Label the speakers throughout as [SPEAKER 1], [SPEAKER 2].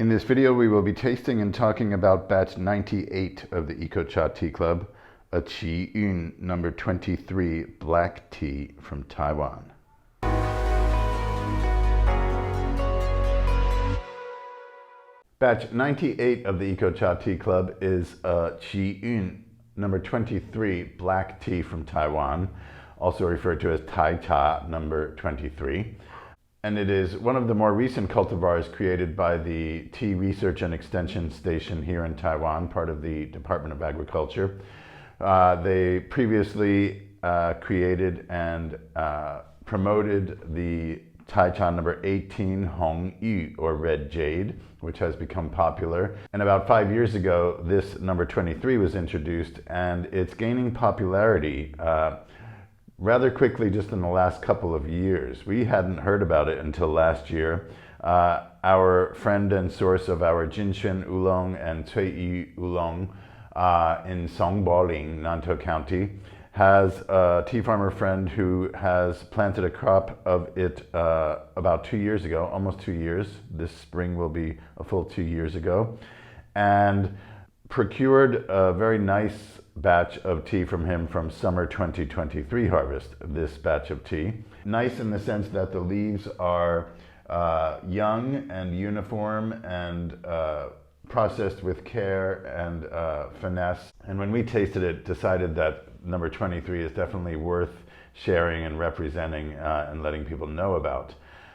[SPEAKER 1] In this video, we will be tasting and talking about batch 98 of the EcoCha Tea Club, a Qi Yun number 23 black tea from Taiwan. Batch 98 of the EcoCha Tea Club is a Qi Yun number 23 black tea from Taiwan, also referred to as Tai Cha number 23. And it is one of the more recent cultivars created by the Tea Research and Extension Station here in Taiwan, part of the Department of Agriculture. They previously created and promoted the Tai Cha number 18 Hong Yu, or Red Jade, which has become popular. And about 5 years ago, this number 23 was introduced, and it's gaining popularity rather quickly just in the last couple of years. We hadn't heard about it until last year. Our friend and source of our Jinshen Oolong and Cui Oolong in Songboling, Nantou County, has a tea farmer friend who has planted a crop of it about 2 years ago, almost 2 years. This spring will be a full 2 years ago, and procured a very nice batch of tea from him from summer 2023 harvest, this batch of tea. Nice in the sense that the leaves are young and uniform and processed with care and finesse. And when we tasted it, decided that number 23 is definitely worth sharing and representing and letting people know about.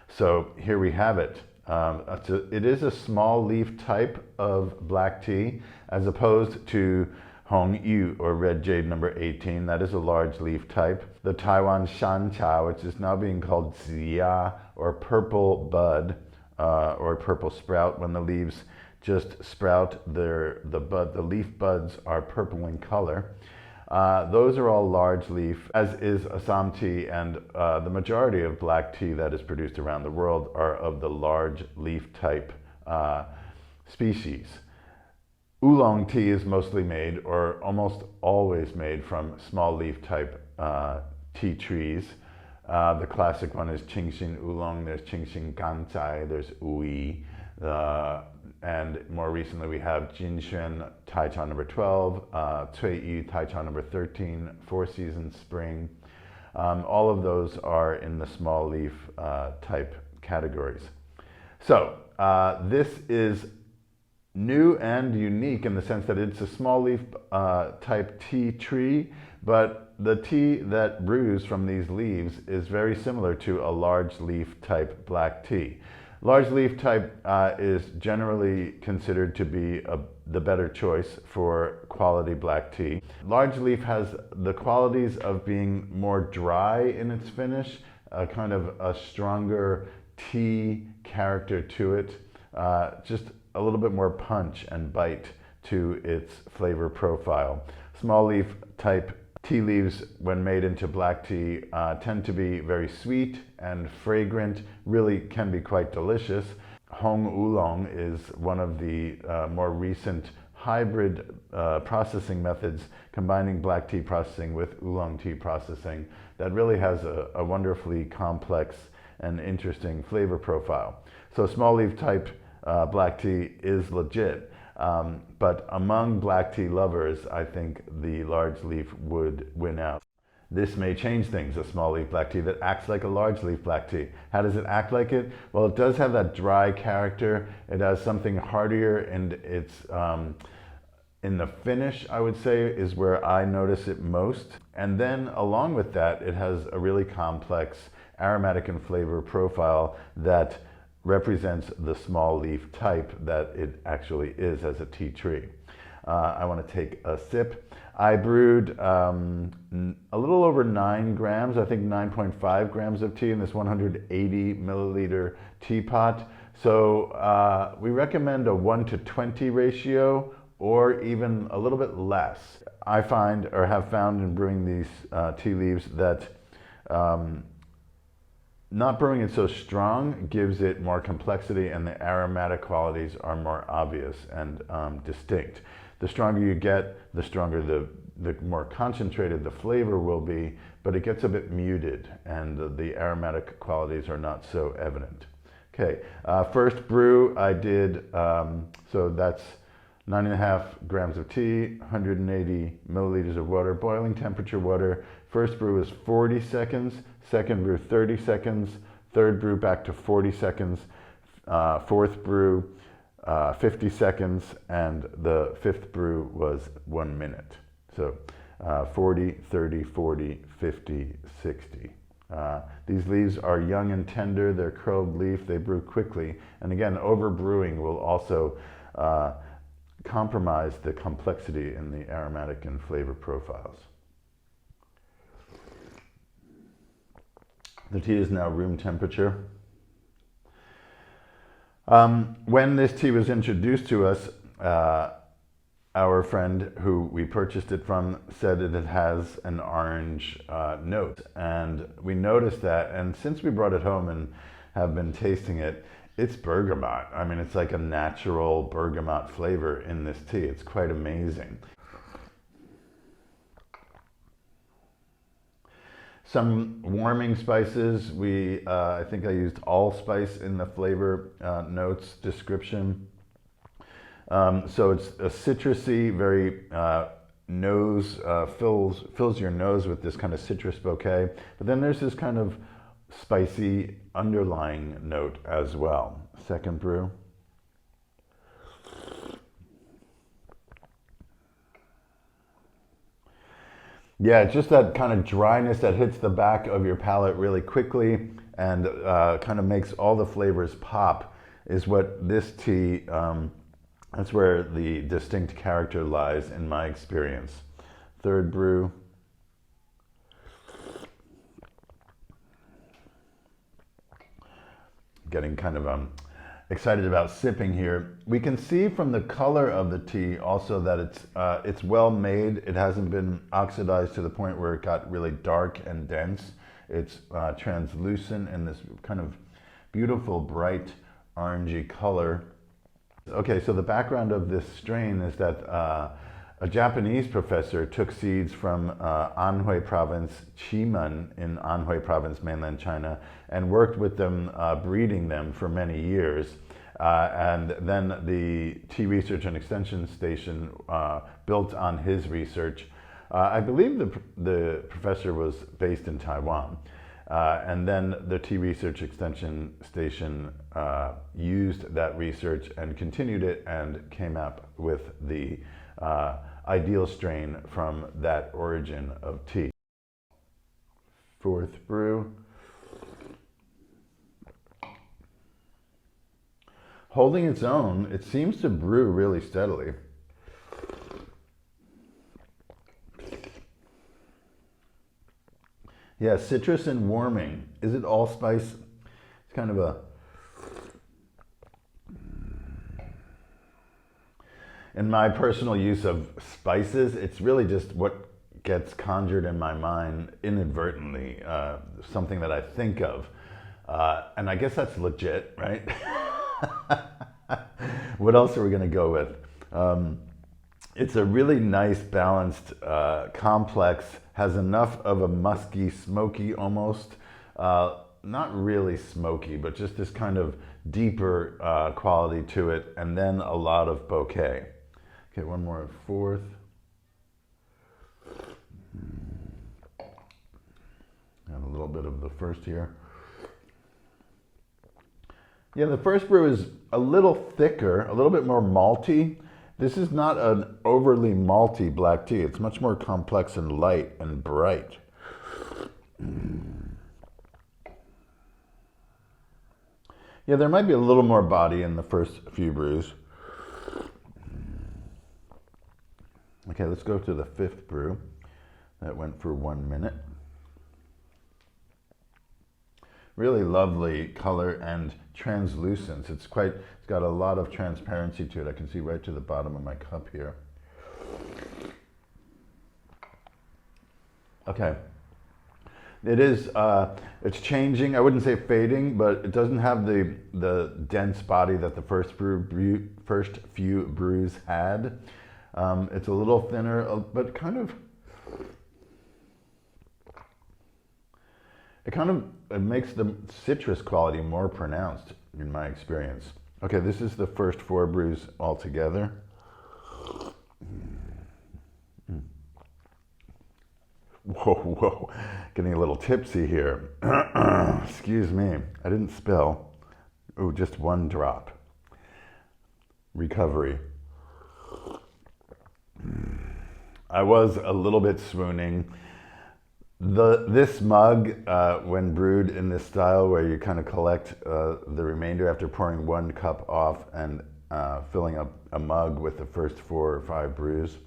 [SPEAKER 1] So here we have it. It is a small leaf type of black tea, as opposed to Hong Yu, or Red Jade number 18. That is a large leaf type. The Taiwan Shan Cha, which is now being called Ziya, or purple bud, or purple sprout. When the leaves just sprout, the leaf buds are purple in color. Those are all large leaf, as is Assam tea, and the majority of black tea that is produced around the world are of the large leaf type species. Oolong tea is mostly made, or almost always made, from small leaf type tea trees. The classic one is Qingxin Oolong, there's Qingxin Ganzai, there's Ui, and more recently we have Jinshen Tai Cha number 12, Cui Yu Tai Cha number 13, Four Seasons Spring. All of those are in the small leaf type categories. So this is new and unique in the sense that it's a small leaf type tea tree, but the tea that brews from these leaves is very similar to a large leaf type black tea. Large leaf type is generally considered to be the better choice for quality black tea. Large leaf has the qualities of being more dry in its finish, kind of a stronger tea character to it, just a little bit more punch and bite to its flavor profile. Small leaf type tea leaves, when made into black tea, tend to be very sweet and fragrant, really can be quite delicious. Hong Oolong is one of the more recent hybrid processing methods, combining black tea processing with oolong tea processing, that really has a wonderfully complex and interesting flavor profile. So small leaf type black tea is legit, but among black tea lovers, I think the large leaf would win out. This may change things, a small leaf black tea that acts like a large leaf black tea. How does it act like it? Well, it does have that dry character. It has something heartier, and it's in the finish, I would say, is where I notice it most. And then along with that, it has a really complex aromatic and flavor profile that represents the small leaf type that it actually is as a tea tree. I want to take a sip. I brewed a little over 9 grams, I think 9.5 grams of tea in this 180 milliliter teapot. So we recommend a 1:20 ratio, or even a little bit less. I find, or have found in brewing these tea leaves, that not brewing it so strong gives it more complexity, and the aromatic qualities are more obvious and distinct. The stronger you get, the stronger the more concentrated the flavor will be, but it gets a bit muted, and the aromatic qualities are not so evident. Okay, first brew I did, so that's 9.5 grams of tea, 180 milliliters of water, boiling temperature water. First brew is 40 seconds, second brew 30 seconds, third brew back to 40 seconds, fourth brew 50 seconds, and the fifth brew was 1 minute. So 40, 30, 40, 50, 60. These leaves are young and tender, they're curled leaf, they brew quickly. And again, over brewing will also compromise the complexity in the aromatic and flavor profiles. The tea is now room temperature. When this tea was introduced to us, our friend who we purchased it from said that it has an orange note, and we noticed that, and since we brought it home and have been tasting it, it's bergamot. I mean, it's like a natural bergamot flavor in this tea. It's quite amazing. Some warming spices. I think I used allspice in the flavor notes description. So it's a citrusy, very fills your nose with this kind of citrus bouquet. But then there's this kind of spicy underlying note as well. Second brew. Yeah, just that kind of dryness that hits the back of your palate really quickly and kind of makes all the flavors pop is what this tea, that's where the distinct character lies in my experience. Third brew. Getting kind of excited about sipping here. We can see from the color of the tea also that it's well made. It hasn't been oxidized to the point where it got really dark and dense. It's translucent in this kind of beautiful bright orangey color. Okay, so the background of this strain is that a Japanese professor took seeds from An Hui Province, Qimen in An Hui Province, mainland China, and worked with them, breeding them for many years. And then the Tea Research and Extension Station built on his research. I believe the professor was based in Taiwan. And then the Tea Research Extension Station used that research and continued it and came up with the ideal strain from that origin of tea. Fourth brew. Holding its own, it seems to brew really steadily. Yeah, citrus and warming. Is it allspice? It's kind of a... In my personal use of spices, it's really just what gets conjured in my mind inadvertently, something that I think of. And I guess that's legit, right? What else are we going to go with? It's a really nice, balanced, complex, has enough of a musky, smoky almost, not really smoky, but just this kind of deeper quality to it, and then a lot of bouquet. Okay, one more at fourth. And a little bit of the first here. Yeah, the first brew is a little thicker, a little bit more malty. This is not an overly malty black tea. It's much more complex and light and bright. Yeah, there might be a little more body in the first few brews. Okay, let's go to the fifth brew. That went for 1 minute. Really lovely color and translucence. It's got a lot of transparency to it. I can see right to the bottom of my cup here. Okay. It is, it's changing. I wouldn't say fading, but it doesn't have the dense body that the first few brews had. It's a little thinner, but it makes the citrus quality more pronounced. in my experience. Okay, this is the first 4 brews altogether. Whoa, whoa, getting a little tipsy here. Excuse me, I didn't spill. Oh, just 1 drop. Recovery. I was a little bit swooning. This mug, when brewed in this style where you kind of collect the remainder after pouring 1 cup off and filling up a mug with the first 4 or 5 brews,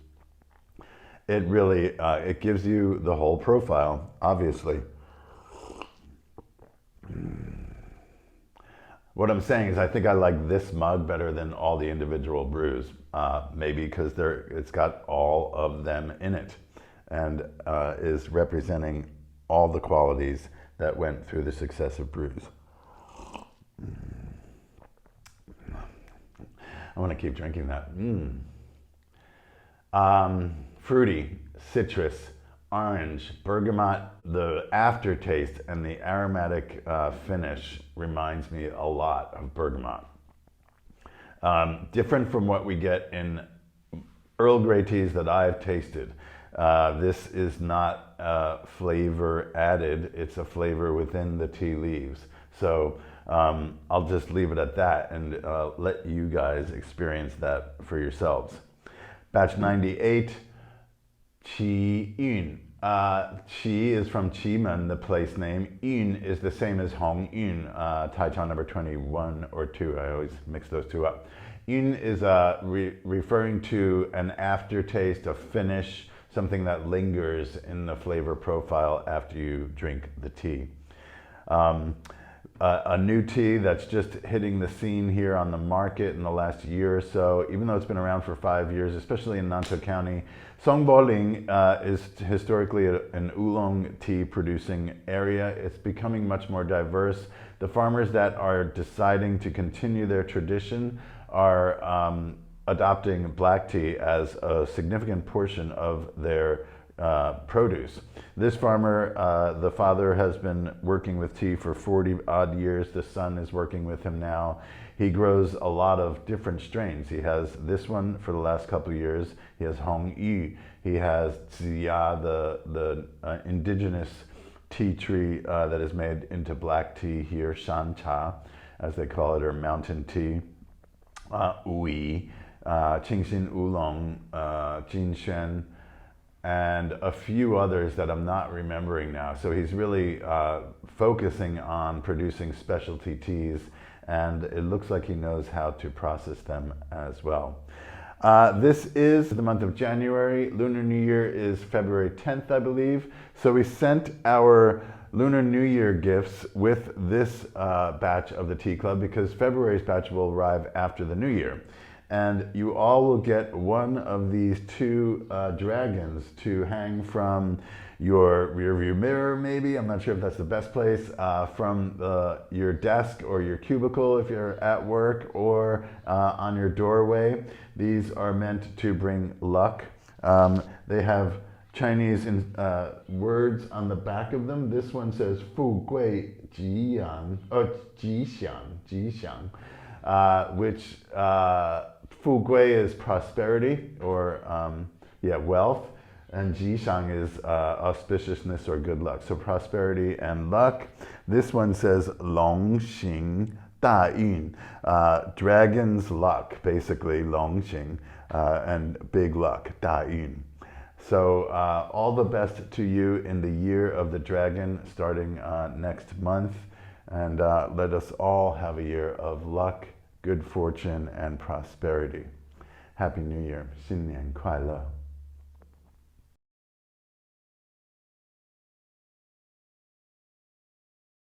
[SPEAKER 1] it really, it gives you the whole profile, obviously. What I'm saying is I think I like this mug better than all the individual brews, maybe because it's got all of them in it and is representing all the qualities that went through the successive brews. I want to keep drinking that. Fruity, citrus, orange, bergamot. The aftertaste and the aromatic finish reminds me a lot of bergamot. Different from what we get in Earl Grey teas that I've tasted. This is not flavor added, it's a flavor within the tea leaves. So I'll just leave it at that and let you guys experience that for yourselves. Batch 98, Qi Yun. Qi is from Qimen, the place name. Yun is the same as Hong Yun, Taiwan number 21 or 2. I always mix those 2 up. Yun is referring to an aftertaste, a finish, something that lingers in the flavor profile after you drink the tea. A new tea that's just hitting the scene here on the market in the last year or so, even though it's been around for 5 years, especially in Nanzhou County. Songboling is historically an oolong tea producing area. It's becoming much more diverse. The farmers that are deciding to continue their tradition are adopting black tea as a significant portion of their produce. This farmer, the father has been working with tea for 40 odd years. The son is working with him now. He grows a lot of different strains. He has this one for the last couple of years. He has Hong Yu. He has Ziya, the indigenous tea tree that is made into black tea here, Shan Cha, as they call it, or mountain tea. Ui, Qingxin Oolong, Jinshen, and a few others that I'm not remembering now. So he's really focusing on producing specialty teas, and it looks like he knows how to process them as well. This is the month of January. Lunar New Year is February 10th, I believe. So we sent our Lunar New Year gifts with this batch of the Tea Club because February's batch will arrive after the New Year. And you all will get one of these 2 dragons to hang from your rearview mirror, maybe. I'm not sure if that's the best place. From your desk or your cubicle if you're at work, or on your doorway. These are meant to bring luck. They have Chinese words on the back of them. This one says Fu Gui Ji Yang, or Ji Xiang, which Fu Gui is prosperity or wealth, and Ji Xiang is auspiciousness or good luck. So prosperity and luck. This one says Long Xing Da Yun, dragon's luck, basically Long Xing, and big luck, Da Yun. So all the best to you in the year of the dragon starting next month, and let us all have a year of luck, good fortune, and prosperity. Happy New Year. 新年快乐.